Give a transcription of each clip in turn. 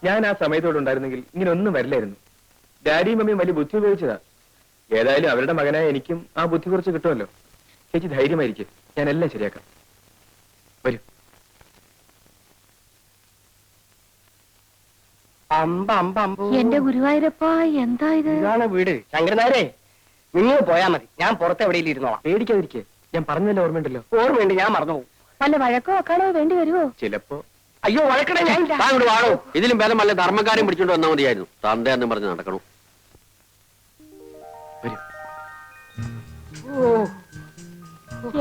ഞാൻ ആ സമയത്തോടെ ഉണ്ടായിരുന്നെങ്കിൽ ഇങ്ങനെ ഒന്നും വരില്ലായിരുന്നു. ഡാഡിയും മമ്മിയും വലിയ ബുദ്ധി ഉപയോഗിച്ചതാ. ഏതായാലും അവരുടെ മകനായ എനിക്കും ആ ബുദ്ധി കുറച്ച് കിട്ടുമല്ലോ. ചേച്ചി ധൈര്യമായിരിക്കും, ഞാൻ എല്ലാം ശരിയാക്കാം. വരൂ. എന്റെ ഗുരുവായൂരപ്പ, എന്താ ഇത്? ഇതാണ് വീട്. ശങ്കരനാരെ, നിങ്ങൾ പോയാ മതി, ഞാൻ പുറത്ത് എവിടെയും ഇരുന്നോളാം. പേടിക്കാതിരിക്കേ, ഞാൻ പറഞ്ഞല്ലോ, ഓർമ്മയുണ്ടല്ലോ. ഓർമ്മയുണ്ട്, ഞാൻ മറന്നുപോകും. വല്ല വഴക്കോ അക്കാളോ വേണ്ടി വരുമോ? ചിലപ്പോ. അയ്യോ, വഴക്കടേ ഞാൻ വാടോ. ഇതിലും ഭേദം വല്ല ധർമ്മക്കാരെയും പിടിച്ചോണ്ട് വന്നാൽ മതിയായിരുന്നു. തന്തയെന്നും പറഞ്ഞ് നടക്കണു.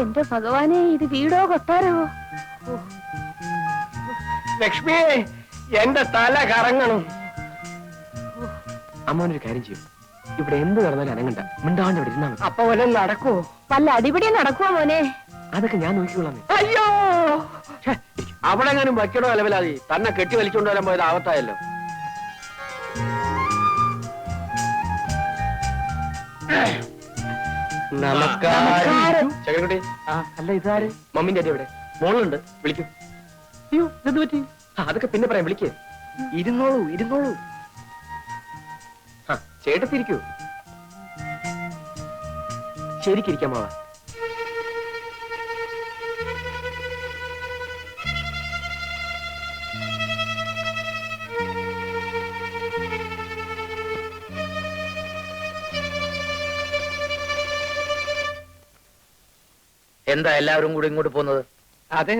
എന്റെ ഭഗവാനെ, ഇത് വീടോ കൊട്ടാരവോ? ലക്ഷ്മിയെ, എന്റെ തല കറങ്ങണം. അമ്മോനൊരു കാര്യം ചെയ്യും, ഇവിടെ എന്ത് നടന്നാലും അനങ്ങണ്ട, മിണ്ടാണ്ട് ഇവിടെ ഇരുന്നാ മതി. അപ്പൊ വല്ല നടക്കോ? വല്ല അടിപിടി നടക്കുവോ മോനെ? അതൊക്കെ ഞാൻ നോക്കിക്കൊള്ളാം. അയ്യോ, അവിടെ എങ്ങാനും വയ്ക്കടോ അലവലാതി തന്നെ കെട്ടി വലിച്ചോണ്ട് വരാൻ പോയത് ആവത്തായല്ലോ. നമസ്കാരം. ചകരക്കുട്ടി, അല്ല ഇതാര്? മമ്മിന്റെ അടി എവിടെ? മോളുണ്ട്, വിളിക്കൂ. അയ്യോ, എന്ത് പറ്റി? അതൊക്കെ പിന്നെ പറയാം, വിളിക്കേ. ഇരുന്നോളൂ, ഇരുന്നോളൂ. ചേട്ടത്തിരിക്കൂ. ശരിക്കിരിക്കാമാവാ. എന്താ എല്ലാവരും കൂടി ഇങ്ങോട്ട് പോകുന്നത്? അതെ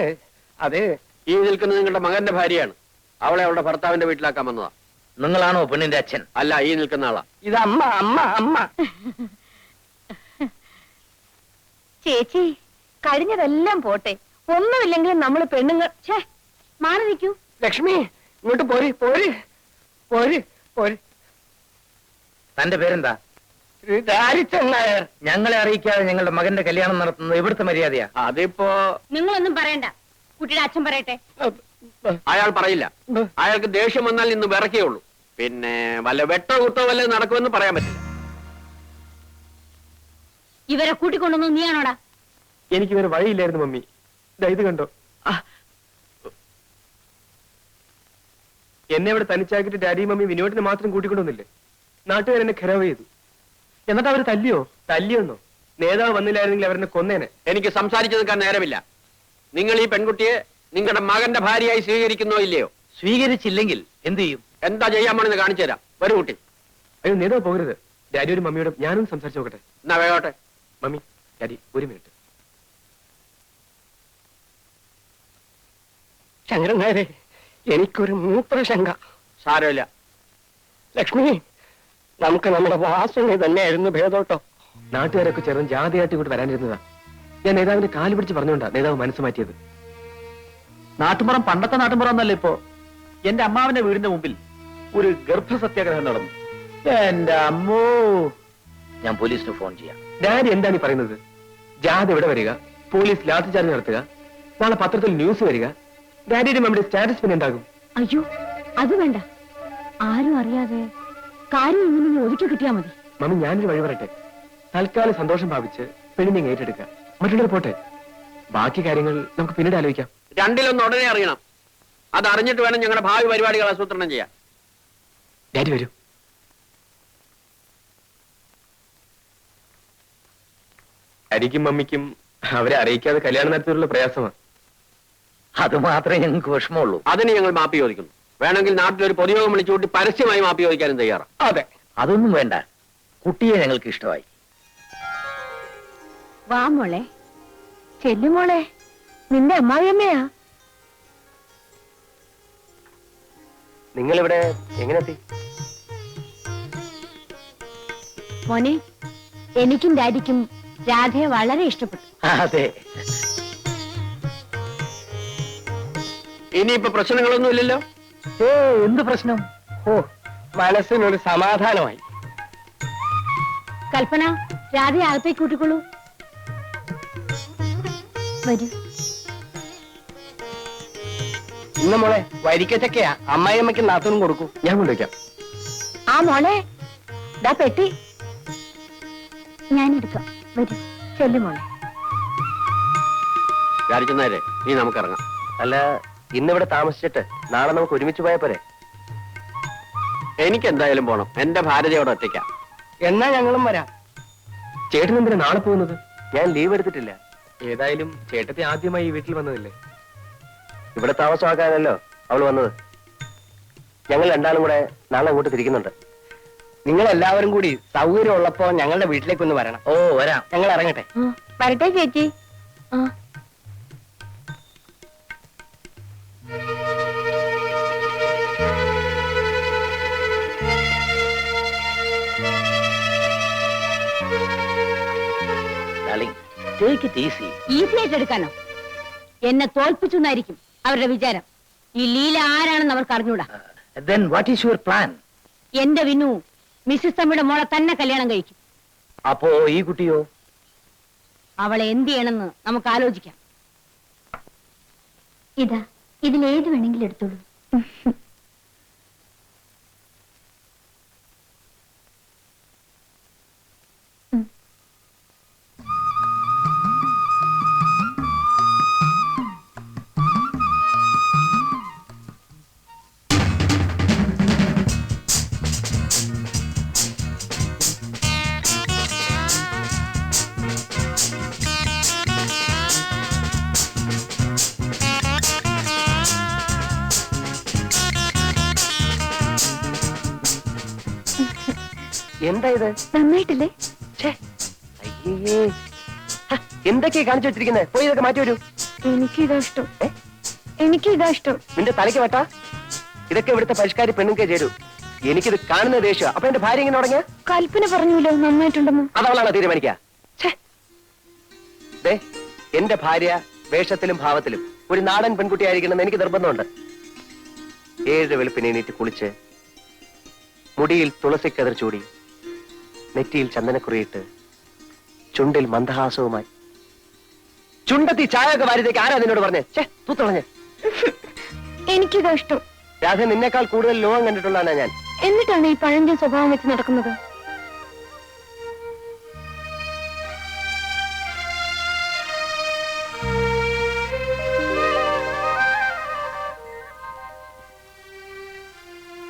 അതെ, ഈ നിൽക്കുന്നത് നിങ്ങളുടെ മകന്റെ ഭാര്യയാണ്. അവളെ അവളുടെ ഭർത്താവിന്റെ വീട്ടിലാക്കാൻ വന്നതാ. നിങ്ങളാണോ പെണ്ണിന്റെ അച്ഛൻ? അല്ല, ഈ നിൽക്കുന്ന ആളാ. ഇത് അമ്മ, അമ്മ, അമ്മ. ചേച്ചി, കഴിഞ്ഞതെല്ലാം പോട്ടെ, ഒന്നുമില്ലെങ്കിലും നമ്മള് പെണ്ണുങ്ങൾ. മാറി നിൽക്കൂ. ലക്ഷ്മി, ഇങ്ങോട്ട് പോര്, പോര്, പോര്, പോര്. തന്റെ പേരെന്താ? നായർ. ഞങ്ങളെ അറിയിക്കാതെ ഞങ്ങളുടെ മകന്റെ കല്യാണം നടത്തുന്നത് ഇവിടുത്തെ മര്യാദയാ. അതിപ്പോ നിങ്ങളൊന്നും പറയണ്ട, കുട്ടിയുടെ അച്ഛൻ പറയട്ടെ. അയാൾ പറയില്ല. അയാൾക്ക് ദേഷ്യം വന്നാൽ ഇന്ന് വിറക്കേയുള്ളൂ. പിന്നെ വല്ല വെട്ടോ കുത്തോ വല്ല നടക്കുമെന്ന് പറയാൻ പറ്റില്ല. ഇവരെ കൂട്ടിക്കൊണ്ടൊന്നും നീയാണോടാ? എനിക്ക് വേറെ വഴിയില്ലായിരുന്നു മമ്മി. ഇത് കണ്ടോ, എന്നെ ഇവിടെ തനിച്ചാക്കിട്ട് ഡാഡിയും മമ്മി വിനോദിനെ മാത്രം കൂട്ടിക്കൊണ്ടൊന്നില്ലേ? നാട്ടുകാർ എന്നെ ഖരാവ് ചെയ്തു. എന്നിട്ട് അവര് തല്ലിയോ? തല്ലിയൊന്നോ? നേതാവ് വന്നില്ലായിരുന്നെങ്കിൽ അവരെന്നെ കൊന്നേനെ. എനിക്ക് സംസാരിച്ചു നിൽക്കാൻ നേരമില്ല. നിങ്ങൾ ഈ പെൺകുട്ടിയെ നിങ്ങളുടെ മകന്റെ ഭാര്യയായി സ്വീകരിക്കുന്നോ ഇല്ലയോ? സ്വീകരിച്ചില്ലെങ്കിൽ എന്ത് ചെയ്യും? എന്താ ചെയ്യാമെന്ന് കാണിച്ചു തരാം. വരൂ കുട്ടി. അയ്യോ, നേതാവ് പോകരുത്. ഡാഡിയോടും മമ്മിയോടും ഞാനും സംസാരിച്ചു നോക്കട്ടെ. എന്നാ വേഗോട്ടെ. മമ്മി, ഡാഡി, ഒരു മിനിറ്റ്. ശങ്കരനായരെ, എനിക്കൊരു മൂത്രശങ്ക. സാരമില്ല. ലക്ഷ്മി, നമുക്ക് നമ്മുടെ വാസുണി തന്നെയായിരുന്നു ഭേദോട്ടോ. നാട്ടുകാരൊക്കെ ചേർന്ന് ജാതിയായിട്ട് ഇങ്ങോട്ട് വരാനിരുന്നതാ. ഞാൻ നേതാവിന്റെ കാല് പിടിച്ച് പറഞ്ഞുകൊണ്ടാ നേതാവ് മനസ്സ് മാറ്റിയത്. നാട്ടുമ്പുറം പണ്ടത്തെ നാട്ടുമ്പുറം എന്നല്ല ഇപ്പോ. എന്റെ അമ്മാവന്റെ വീടിന്റെ മുമ്പിൽ ഒരു ഗർഭസത്യാഗ്രഹം നടന്നു. എന്റെ അമ്മോ, ഞാൻ പോലീസിന് ഫോൺ ചെയ്യാം. ഡാഡി എന്താണ് ഈ പറയുന്നത്? ജാഥ ഇവിടെ വരിക, പോലീസ് ലാത്തി ചാർജ് നടത്തുക, നാളെ പത്രത്തിൽ ന്യൂസ് വരിക, ഡാഡിയുടെ മമ്മിയുടെ സ്റ്റാറ്റസ് പിന്നെ എന്താകും? അയ്യോ, അത് വേണ്ട. ആരും അറിയാതെ കാര്യം ഇങ്ങനെ ഒതുക്കി കിട്ടിയാ മതി. മമ്മി, ഞാനൊരു വഴി പറയട്ടെ. തൽക്കാലം സന്തോഷം ഭാവിച്ച് പെണ്ണിനെ ഏറ്റെടുക്കുക, മറ്റുള്ളവർ പോട്ടെ. ബാക്കി കാര്യങ്ങൾ നമുക്ക് പിന്നീട് ആലോചിക്കാം. രണ്ടിലൊന്ന് ഉടനെ അറിയണം. അത് അറിഞ്ഞിട്ട് വേണം ഞങ്ങളുടെ ഭാവി പരിപാടികൾ ആസൂത്രണം ചെയ്യാൻ. ഡാഡി വരൂ. ഡാഡിക്കും മമ്മിക്കും അവരെ അറിയിക്കാതെ കല്യാണം നടത്തിയുള്ള പ്രയാസമാണ്. അത് മാത്രമേ ഞങ്ങൾക്ക് വിഷമമുള്ളൂ. അതിന് ഞങ്ങൾ മാപ്പി ചോദിക്കുന്നു. വേണമെങ്കിൽ നാട്ടിലൊരു പൊതുയോഗം വിളിച്ചുകൂട്ടി പരസ്യമായി മാപ്പി ചോദിക്കാനും തയ്യാറാണ്. അതെ, അതൊന്നും വേണ്ട. കുട്ടിയെ ഞങ്ങൾക്ക് ഇഷ്ടമായി. വാ മോളെ, ചെല്ലുമോളെ, നിന്റെ അമ്മായിയമ്മയാ. നിങ്ങളിവിടെ എങ്ങനെ എത്തി? മോനെ, എനിക്കും ഡാഡിക്കും രാധയെ വളരെ ഇഷ്ടപ്പെട്ടു. അതെ, ഇനിയിപ്പോ പ്രശ്നങ്ങളൊന്നും ഇല്ലല്ലോ. എന്ത് പ്രശ്നം? ഓ, മനസ്സിനൊരു സമാധാനമായി. കൽപ്പന, രാധയെ അകത്തേക്ക് കൂട്ടിക്കൊള്ളൂ. വരൂ. ഇന്ന് മോളെ വരിക്കച്ചക്കയാ, അമ്മായിയമ്മയ്ക്ക് നാത്തനും കൊടുക്കൂ. ഞാൻ കൊണ്ടുവയ്ക്കാം. ആ മോളെ, ദാ പെട്ടി ഞാൻ എടുക്കാം. വരൂ, ചെല്ലുമോളെ. വിചാരിക്കുന്നേരെ നീ നമുക്കിറങ്ങാം. അല്ല, ഇന്നിവിടെ താമസിച്ചിട്ട് നാളെ നമുക്ക് ഒരുമിച്ച് പോയാ പോരെ? എനിക്ക് എന്തായാലും പോണം. എന്റെ ഭാര്യയോട് ഒറ്റയ്ക്കാം. എന്നാ ഞങ്ങളും വരാം. ചേട്ടൻ എന്തിനാ നാളെ പോകുന്നത്? ഞാൻ ലീവ് എടുത്തിട്ടില്ല. ഏതായാലും ചേട്ടത്തെ ആദ്യമായി ഈ വീട്ടിൽ വന്നതല്ലേ? ഇവിടെ താമസമാക്കാനല്ലോ അവള് വന്നത്. ഞങ്ങൾ രണ്ടാളും കൂടെ നാളെ അങ്ങോട്ട് തിരിക്കുന്നുണ്ട്. നിങ്ങൾ എല്ലാവരും കൂടി സൗകര്യം ഉള്ളപ്പോ ഞങ്ങളുടെ വീട്ടിലേക്കൊന്ന് വരണം. ഓ വരാം. ഞങ്ങൾ ഇറങ്ങട്ടെ. വരട്ടെ ചേച്ചി. ആ Take it easy. ഈസി ആയിട്ട് എടുക്കാനോ? എന്നെ തോൽപ്പിച്ചെന്നായിരിക്കും അവരുടെ വിചാരം. ഈ ലീല ആരാണെന്ന് അവർക്ക് അറിഞ്ഞൂടാ. Then what is your plan? എന്റെ വിനു മിസ്സിസ് തമ്മിയുടെ മോളെ തന്നെ കല്യാണം കഴിക്കും. അപ്പോ ഈ കുട്ടിയോ? അവളെ എന്ത് ചെയ്യണമെന്ന് നമുക്ക് ആലോചിക്കാം. ഇതാ ഇതിലേത് വേണമെങ്കിലും എടുത്തോളൂ. എന്താ ഇത്? നന്നായിട്ടില്ലേ? അയ്യേ, എന്തൊക്കെയാ കാണിച്ചു വെച്ചിരിക്കുന്നത്? പോയി ഇതൊക്കെ മാറ്റി വരൂ. എനിക്കിതാ ഇഷ്ടം. എനിക്കിതാ ഇഷ്ടം. നിന്റെ തലയ്ക്ക് വെട്ടാ? ഇതൊക്കെ ഇവിടുത്തെ പരിഷ്കാരി പെണ്ണുക്കെ ചേരൂ. എനിക്കിത് കാണുന്ന ദേഷ്യം. അപ്പൊ എന്റെ ഭാര്യ ഇങ്ങനെ തുടങ്ങിയ കൽപ്പന പറഞ്ഞല്ലോ നന്നായിട്ടുണ്ടെന്ന്. അതവളാണോ തീരുമാനിക്കുക? എന്റെ ഭാര്യ വേഷത്തിലും ഭാവത്തിലും ഒരു നാടൻ പെൺകുട്ടിയായിരിക്കണമെന്ന് എനിക്ക് നിർബന്ധമുണ്ട്. 7 വെളുപ്പിന് എണീറ്റ് കുളിച്ച് മുടിയിൽ തുളസിക്കതിർ ചൂടി നെറ്റിയിൽ ചന്ദനക്കുറിയിട്ട് ചുണ്ടിൽ മന്ദഹാസവുമായി ചുണ്ടത്തി ചായയൊക്കെ വാരിത്തേക്ക് ആരാ നിന്നോട് പറഞ്ഞേ? തൂത്തളഞ്ഞ്. എനിക്കിതാ ഇഷ്ടം. രാധ നിന്നേക്കാൾ കൂടുതൽ ലോകം കണ്ടിട്ടുള്ളതാണ് ഞാൻ. എന്നിട്ടാണ് ഈ പഴഞ്ചൻ സ്വഭാവം വെച്ച് നടക്കുന്നത്.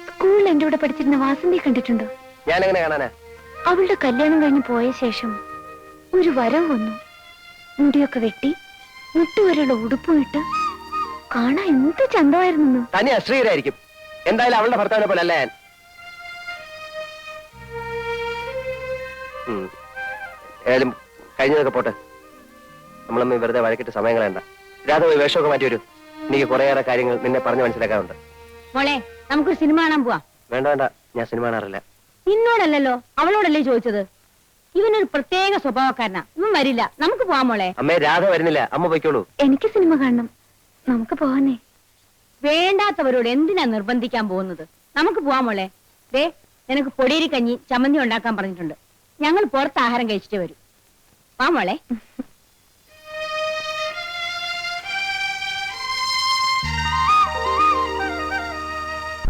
സ്കൂളിൽ എന്റെ കൂടെ പഠിച്ചിരുന്ന വാസന്തി കണ്ടിട്ടുണ്ടോ? ഞാൻ എങ്ങനെ കാണാനാ? അവളുടെ കല്യാണം കഴിഞ്ഞ് പോയ ശേഷം ഒരു വരവ് വന്നു. മുടിയൊക്കെ വെട്ടി മുട്ടുവരെയുള്ള ഉടുപ്പുമിട്ട് കാണാൻ എന്ത് ചന്തമായിരുന്നു. തനി അശ്രീരായിരിക്കും. എന്തായാലും അവളുടെ ഭർത്താവിനെ പോലെ അല്ല ഞാൻ. ഏതായാലും കഴിഞ്ഞതൊക്കെ പോട്ടെ. നമ്മളമ്മ വെറുതെ വഴക്കിട്ട് സമയം കളയണ്ട. രാധ പോയി വേഷമൊക്കെ മാറ്റി വരൂ. എനിക്ക് കുറേയേറെ കാര്യങ്ങൾ നിന്നെ പറഞ്ഞു മനസ്സിലാക്കാറുണ്ട്. മോളെ നമുക്കൊരു സിനിമ കാണാൻ പോവാം. വേണ്ട വേണ്ട, ഞാൻ സിനിമ കാണാറില്ല. നിന്നോടല്ലോ അവളോടല്ലേ ചോദിച്ചത്. ഇവനൊരു പ്രത്യേക സ്വഭാവക്കാരനാ. ഇവൻ വരില്ല. നമുക്ക് പോവാം മോളെ. അമ്മേ, രാധ വരുന്നില്ല. അമ്മ പൊയ്ക്കോളൂ. എനിക്ക് സിനിമ കാണണം. നമുക്ക് പോവാനേ. വേണ്ടാത്തവരോട് എന്തിനാ നിർബന്ധിക്കാൻ പോകുന്നത്? നമുക്ക് പോവാം മോളെ. ദേ നിനക്ക് പൊടിയരി കഞ്ഞി ചമ്മന്തി ഉണ്ടാക്കാൻ പറഞ്ഞിട്ടുണ്ട്. ഞങ്ങൾ പുറത്ത് ആഹാരം കഴിച്ചിട്ട് വരും. വാ മോളെ.